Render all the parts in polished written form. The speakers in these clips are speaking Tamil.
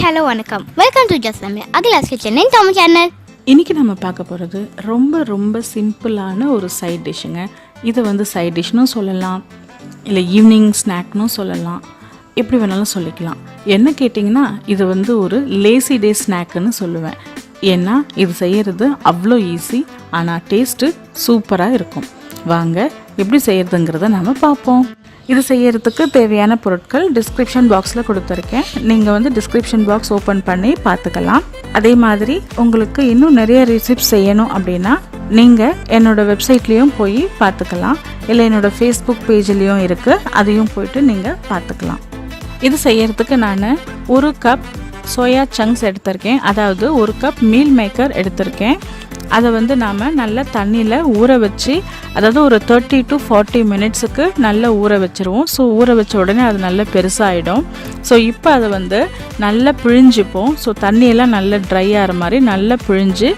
ஹலோ வணக்கம், வெல்கம் டு ஜஸ்ட் சமையல் அகிலாஸ் கிச்சன் இன் தமிழ் சேனல். இன்றைக்கி நம்ம பார்க்க போகிறது ரொம்ப சிம்பிளான ஒரு சைட் டிஷ்ஷுங்க. இதை சைட் டிஷ்னும் சொல்லலாம், இல்லை ஈவினிங் ஸ்நாக்னும் சொல்லலாம், எப்படி வேணாலும் சொல்லிக்கலாம். என்ன கேட்டிங்கன்னா இது ஒரு லேசி டே ஸ்நாக்குன்னு சொல்லுவேன். ஏன்னா இது செய்கிறது அவ்வளோ ஈஸி, ஆனால் டேஸ்ட்டு சூப்பராக இருக்கும். வாங்க எப்படி செய்கிறதுங்கிறத நம்ம பார்ப்போம். இது செய்யறதுக்கு தேவையான பொருட்கள் டிஸ்கிரிப்ஷன் பாக்ஸில் கொடுத்துருக்கேன். நீங்கள் டிஸ்கிரிப்ஷன் பாக்ஸ் ஓப்பன் பண்ணி பார்த்துக்கலாம். அதே மாதிரி உங்களுக்கு இன்னும் நிறைய ரெசிப்ஸ் செய்யணும் அப்படின்னா நீங்கள் என்னோடய வெப்சைட்லேயும் போய் பார்த்துக்கலாம், இல்லை என்னோடய ஃபேஸ்புக் பேஜ்லேயும் இருக்குது, அதையும் போயிட்டு நீங்கள் பார்த்துக்கலாம். இது செய்யறதுக்கு நான் 1 கப் சோயா சங்க்ஸ் எடுத்திருக்கேன், அதாவது 1 கப் மீல் மேக்கர் எடுத்திருக்கேன். அதை நாம் நல்லா தண்ணியில் ஊற வச்சு, அதாவது ஒரு 30 to 40 மினிட்ஸுக்கு நல்லா ஊற வச்சுருவோம். ஸோ ஊற வச்ச உடனே அது நல்லா பெருசாகிடும். ஸோ இப்போ அதை நல்லா பிழிஞ்சிப்போம். ஸோ தண்ணியெல்லாம் நல்லா ட்ரை ஆகிற மாதிரி நல்லா பிழிஞ்சு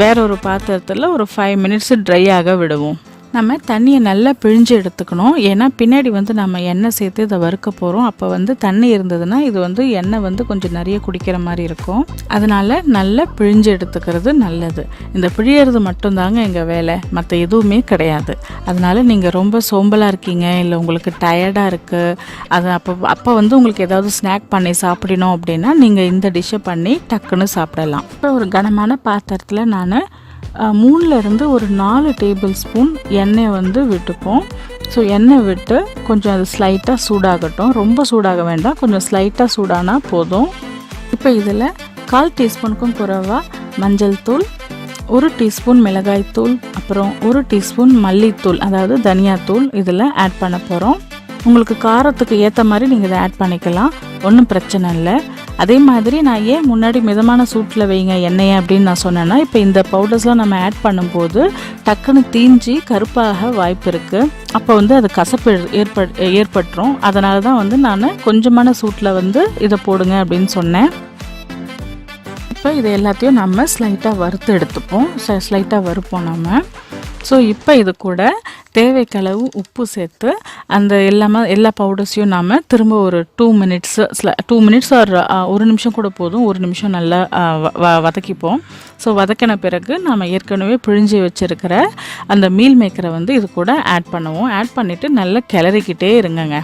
வேற ஒரு பாத்திரத்தில் ஒரு 5 மினிட்ஸு ட்ரை ஆக விடுவோம். நம்ம தண்ணியை நல்லா பிழிஞ்சு எடுத்துக்கணும். ஏன்னா பின்னாடி நம்ம எண்ணெய் சேர்த்து இதை வறுக்க போகிறோம். அப்போ தண்ணி இருந்ததுன்னா இது எண்ணெய் கொஞ்சம் நிறைய குடிக்கிற மாதிரி இருக்கும். அதனால் நல்லா பிழிஞ்சு எடுத்துக்கிறது நல்லது. இந்த பிழியறது மட்டும்தாங்க எங்கள் வேலை, மற்ற எதுவுமே கிடையாது. அதனால் நீங்கள் ரொம்ப சோம்பலாக இருக்கீங்க, இல்லை உங்களுக்கு டயர்டாக இருக்குது, அது அப்போ உங்களுக்கு ஏதாவது ஸ்நாக் பண்ணி சாப்பிடணும் அப்படின்னா நீங்கள் இந்த டிஷ்ஷை பண்ணி டக்குன்னு சாப்பிடலாம். இப்போ ஒரு கனமான பாத்திரத்தில் நான் 3லேருந்து ஒரு 4 டேபிள் ஸ்பூன் எண்ணெய் விட்டுப்போம். ஸோ எண்ணெய் விட்டு கொஞ்சம் அது ஸ்லைட்டாக சூடாகட்டும். ரொம்ப சூடாக வேண்டாம், கொஞ்சம் ஸ்லைட்டாக சூடானா போதும். இப்போ இதில் 1/4 டீஸ்பூனுக்கும் குறைவாக மஞ்சள் தூள், 1 டீஸ்பூன் மிளகாய் தூள், அப்புறம் 1 டீஸ்பூன் மல்லித்தூள், அதாவது தனியாத்தூள் இதில் ஆட் பண்ண போகிறோம். உங்களுக்கு காரத்துக்கு ஏற்ற மாதிரி நீங்கள் இதை ஆட் பண்ணிக்கலாம், ஒன்றும் பிரச்சனை இல்லை. அதே மாதிரி நான் ஏன் முன்னாடி மிதமான சூட்டில் வைங்க எண்ணெயை அப்படின்னு நான் சொன்னேன்னா, இப்போ இந்த பவுடர்ஸ்லாம் நம்ம ஆட் பண்ணும்போது டக்குன்னு தீஞ்சி கருப்பாக வாய்ப்பு இருக்குது. அப்போ அது கசப்பு ஏற்பட்டுரும். அதனால தான் நான் கொஞ்சமான சூட்டில் இதை போடுங்க அப்படின்னு சொன்னேன். இப்போ இது எல்லாத்தையும் நம்ம ஸ்லைட்டாக வறுத்து எடுத்துப்போம், ஸ்லைட்டாக வறுப்போம் நம்ம. ஸோ இப்போ இது கூட தேவைக்களவு உப்பு சேர்த்து அந்த எல்லா பவுடர்ஸையும் நாம் திரும்ப ஒரு 2 மினிட்ஸ் ஒரு 1 நிமிஷம் கூட போதும், 1 நிமிஷம் நல்லா வதக்கிப்போம். ஸோ வதக்கின பிறகு நாம் ஏற்கனவே பிழிஞ்சி வச்சுருக்கிற அந்த மீல் மேக்கரை இது கூட ஆட் பண்ணுவோம். ஆட் பண்ணிவிட்டு நல்லா கிளறிக்கிட்டே இருங்கங்க.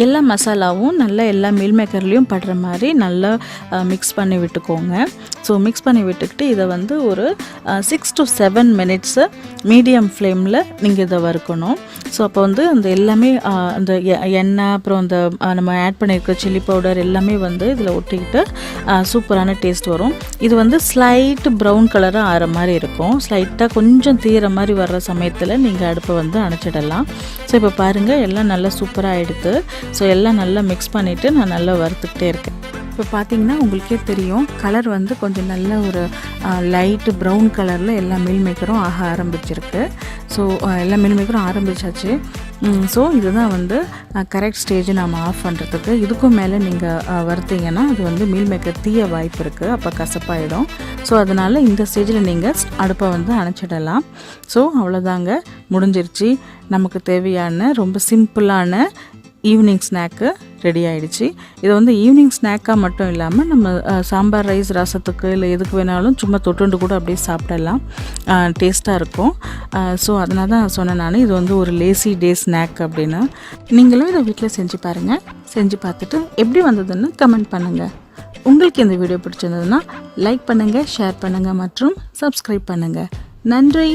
எல்லா மசாலாவும் நல்லா எல்லா மீல் மேக்கர்லேயும் படுற மாதிரி நல்லா மிக்ஸ் பண்ணி விட்டுக்கோங்க. ஸோ மிக்ஸ் பண்ணி விட்டுக்கிட்டு இதை ஒரு 6 to 7 மினிட்ஸு மீடியம் ஃப்ளேமில் நீங்கள் இதை வறுக்கணும். ஸோ அப்போ அந்த எல்லாமே அந்த எண்ணெய் அப்புறம் அந்த நம்ம ஆட் பண்ணியிருக்க சில்லி பவுடர் எல்லாமே இதில் ஒட்டிக்கிட்டு சூப்பரான டேஸ்ட் வரும். இது ஸ்லைட் ப்ரௌன் கலராக ஆகிற மாதிரி இருக்கும். ஸ்லைட்டாக கொஞ்சம் தீர மாதிரி வர்ற சமயத்தில் நீங்கள் அடுப்பை அணைச்சிடலாம். ஸோ இப்போ பாருங்கள், எல்லாம் நல்லா சூப்பராக ஆகிடுது. ஸோ எல்லாம் நல்லா மிக்ஸ் பண்ணிவிட்டு நான் நல்லா வறுத்துக்கிட்டே இருக்கேன். இப்போ பார்த்தீங்கன்னா உங்களுக்கே தெரியும், கலர் கொஞ்சம் நல்ல ஒரு லைட்டு ப்ரௌன் கலரில் எல்லா மீல் மேக்கரும் ஆக ஆரம்பிச்சிருக்கு. ஸோ எல்லா மீல் மேக்கரும் ஆரம்பிச்சாச்சு. ஸோ இதுதான் கரெக்ட் ஸ்டேஜ் நாம் ஆஃப் பண்ணுறதுக்கு. இதுக்கும் மேலே நீங்கள் வறுத்தீங்கன்னா அது மீல் மேக்கர் தீய வாய்ப்பு இருக்குது, அப்போ கசப்பாயிடும். ஸோ அதனால் இந்த ஸ்டேஜில் நீங்கள் அடுப்பை அணைச்சிடலாம். ஸோ அவ்வளோதாங்க, முடிஞ்சிருச்சு. நமக்கு தேவையான ரொம்ப சிம்பிளான ஈவினிங் ஸ்நாக்கு ரெடி ஆகிடுச்சு. இது ஈவினிங் ஸ்நாக்காக மட்டும் இல்லாமல் நம்ம சாம்பார் ரைஸ் ரசத்துக்கு இல்லை எதுக்கு வேணாலும் சும்மா தொட்டுண்டு கூட அப்படியே சாப்பிடலாம், டேஸ்ட்டாக இருக்கும். ஸோ அதனால தான் நான் சொன்னேன் நான் இது ஒரு லேசி டே ஸ்நாக் அப்படின்னு. நீங்களும் இதை வீட்டில் செஞ்சு பாருங்கள். செஞ்சு பார்த்துட்டு எப்படி வந்ததுன்னு கமெண்ட் பண்ணுங்கள். உங்களுக்கு இந்த வீடியோ பிடிச்சிருந்ததுன்னா லைக் பண்ணுங்கள், ஷேர் பண்ணுங்கள் மற்றும் சப்ஸ்கிரைப் பண்ணுங்கள். நன்றி.